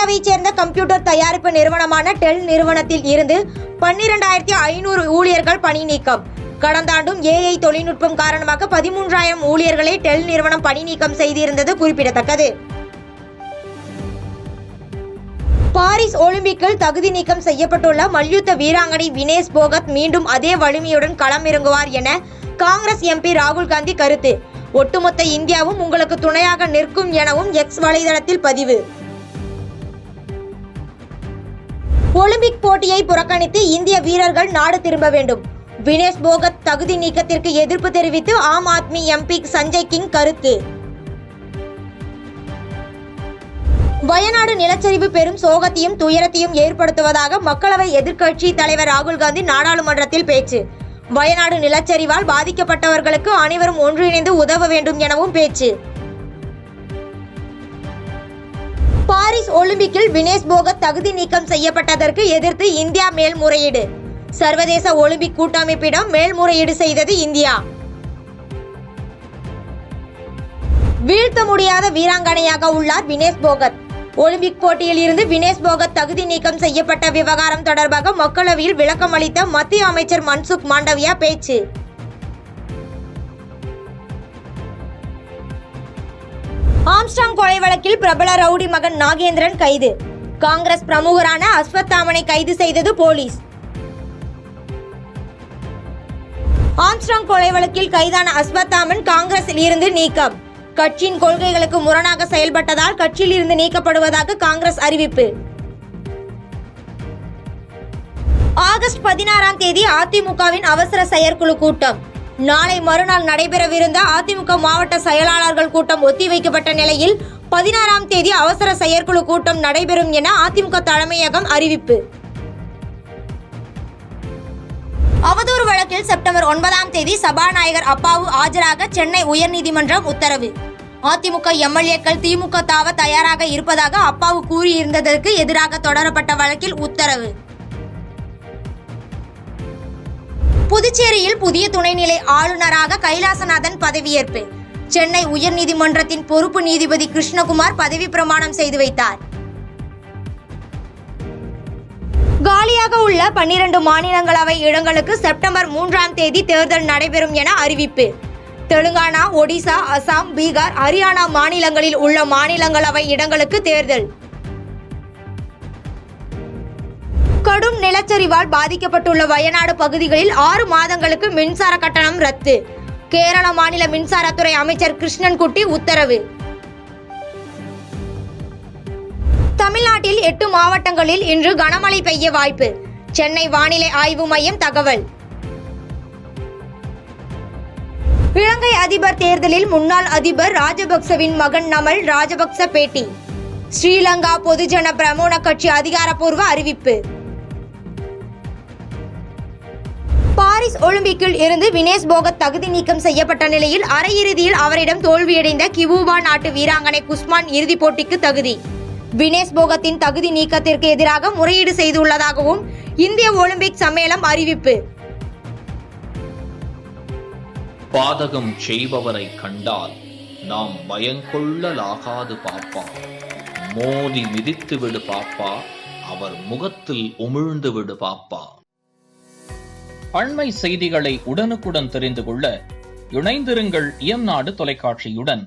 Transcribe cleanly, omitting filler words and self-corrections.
இந்தியாவைச் சேர்ந்த கம்ப்யூட்டர் தயாரிப்பு நிறுவனமான டெல் நிறுவனத்தில் இருந்து 12,500 ஊழியர்கள் பணி நீக்கம். கடந்த ஆண்டும் AI தொழில்நுட்பம் காரணமாக 13,000 ஊழியர்களை டெல் நிறுவனம் பணி நீக்கம் செய்திருந்தது குறிப்பிடத்தக்கது. பாரிஸ் ஒலிம்பிக்கில் தகுதி நீக்கம் செய்யப்பட்டுள்ள மல்யுத்த வீராங்கனை வினேஷ் போகத் மீண்டும் அதே வலிமையுடன் களமிறங்குவார் என காங்கிரஸ் MP ராகுல் காந்தி கருத்து. ஒட்டுமொத்த இந்தியாவும் உங்களுக்கு துணையாக நிற்கும் எனவும் X வலைதளத்தில் பதிவு. ஒலிம்பிக் போட்டியை புறக்கணித்து இந்திய வீரர்கள் நாடு திரும்ப வேண்டும். வினேஷ் போகத் தகுதி நீக்கத்திற்கு எதிர்ப்பு தெரிவித்து ஆம் ஆத்மி MP சஞ்சய் கிங் கருத்து. வயநாடு நிலச்சரிவு பெரும் சோகத்தையும் துயரத்தையும் ஏற்படுத்துவதாக மக்களவை எதிர்க்கட்சி தலைவர் ராகுல் காந்தி நாடாளுமன்றத்தில் பேச்சு. வயநாடு நிலச்சரிவால் பாதிக்கப்பட்டவர்களுக்கு அனைவரும் ஒன்றிணைந்து உதவ வேண்டும் எனவும் பேச்சு. பாரிஸ் ஒலிம்பிக்கில் வினேஷ் போகத் தகுதி நீக்கம் செய்யப்பட்டதற்கு எதிர்த்து இந்தியா மேல்முறையீடு. சர்வதேச ஒலிம்பிக் கூட்டமைப்பிடம் மேல்முறையீடு செய்தது இந்தியா. வீழ்த்த முடியாத வீராங்கனையாக உள்ளார் வினேஷ் போகத். ஒலிம்பிக் போட்டியில் இருந்து வினேஷ் போகத் தகுதி நீக்கம் செய்யப்பட்ட விவகாரம் தொடர்பாக மக்களவையில் விளக்கம் அளித்த மத்திய அமைச்சர் மன்சுக் மாண்டவியா பேச்சு. ஆம்ஸ்ட்ராங் கொலை வழக்கில் பிரபல ரவுடி மகன் நாகேந்திரன் கைது. காங்கிரஸ் பிரமுகரான அஸ்வத்தாமனை கைது செய்தது போலீஸ். ஆம்ஸ்ட்ராங் கொலை வழக்கில் கைதான அஸ்வத்தாமன் காங்கிரஸில் இருந்து நீக்கம். கட்சியின் கொள்கைகளுக்கு முரணாக செயல்பட்டதால் கட்சியில் இருந்து நீக்கப்படுவதாக காங்கிரஸ் அறிவிப்பு. ஆகஸ்ட் 16ஆம் தேதி அதிமுகவின் அவசர செயற்குழு கூட்டம். நாளை மறுநாள் நடைபெறவிருந்த அதிமுக மாவட்ட செயலாளர்கள் கூட்டம் ஒத்திவைக்கப்பட்ட நிலையில் 16ஆம் தேதி அவசர செயற்குழு கூட்டம் நடைபெறும் என அதிமுக தலைமையகம் அறிவிப்பு. அவதூறு வழக்கில் செப்டம்பர் 9ஆம் தேதி சபாநாயகர் அப்பாவு ஆஜராக சென்னை உயர்நீதிமன்றம் உத்தரவு. அதிமுக MLAக்கள் திமுக தாவ தயாராக இருப்பதாக அப்பாவு கூறியிருந்ததற்கு எதிராக தொடரப்பட்ட வழக்கில் உத்தரவு. புதுச்சேரியில் புதிய துணைநிலை ஆளுநராக கைலாசநாதன் பதவியேற்பு. சென்னை உயர்நீதிமன்றத்தின் பொறுப்பு நீதிபதி கிருஷ்ணகுமார் பதவி பிரமாணம் செய்து வைத்தார். காலியாக உள்ள 12 மாநிலங்களவை இடங்களுக்கு செப்டம்பர் 3ஆம் தேதி தேர்தல் நடைபெறும் என அறிவிப்பு. தெலுங்கானா, ஒடிசா, அசாம், பீகார், ஹரியானா மாநிலங்களில் உள்ள மாநிலங்களவை இடங்களுக்கு தேர்தல். கடும் நிலச்சரிவால் பாதிக்கப்பட்டுள்ள வயநாடு பகுதிகளில் 6 மாதங்களுக்கு மின்சார கட்டணம் ரத்து. கேரள மாநில மின்சாரத்துறை அமைச்சர் கிருஷ்ணன்குட்டி உத்தரவு. தமிழ்நாட்டில் 8 மாவட்டங்களில் இன்று கனமழை பெய்ய வாய்ப்பு. சென்னை வானிலை ஆய்வு மையம் தகவல். இலங்கை அதிபர் தேர்தலில் முன்னாள் அதிபர் ராஜபக்சவின் மகன் நமல் ராஜபக்ச பேட்டி. ஸ்ரீலங்கா பொதுஜன பிரமுன கட்சி அதிகாரப்பூர்வ அறிவிப்பு. பாரிஸ் ஒலிம்பிக்கில் இருந்து வினேஷ் போகத் தகுதி நீக்கம் செய்யப்பட்ட நிலையில் அரையிறுதியில் அவரிடம் தோல்வியடைந்த கியூபா நாட்டு வீராங்கனை குஸ்மான் இறுதிப் போட்டிக்கு தகுதி. வினேஷ் போகத்தின் தகுதி நீக்கத்திற்கு எதிராக முறையீடு செய்துள்ளதாகவும் இந்திய ஒலிம்பிக் சம்மேளனம் அறிவிப்பு. பாதகம் செய்பவரை கண்டால் நாம் பயங்கொள்ளலாகாது பாப்பா. மோதி மிதித்து விடு பாப்பா, அவர் முகத்தில் உமிழ்ந்து விடு பாப்பா. அண்மை செய்திகளை உடனுக்குடன் தெரிந்து கொள்ள இணைந்திருங்கள் இயம்நாடு தொலைக்காட்சியுடன்.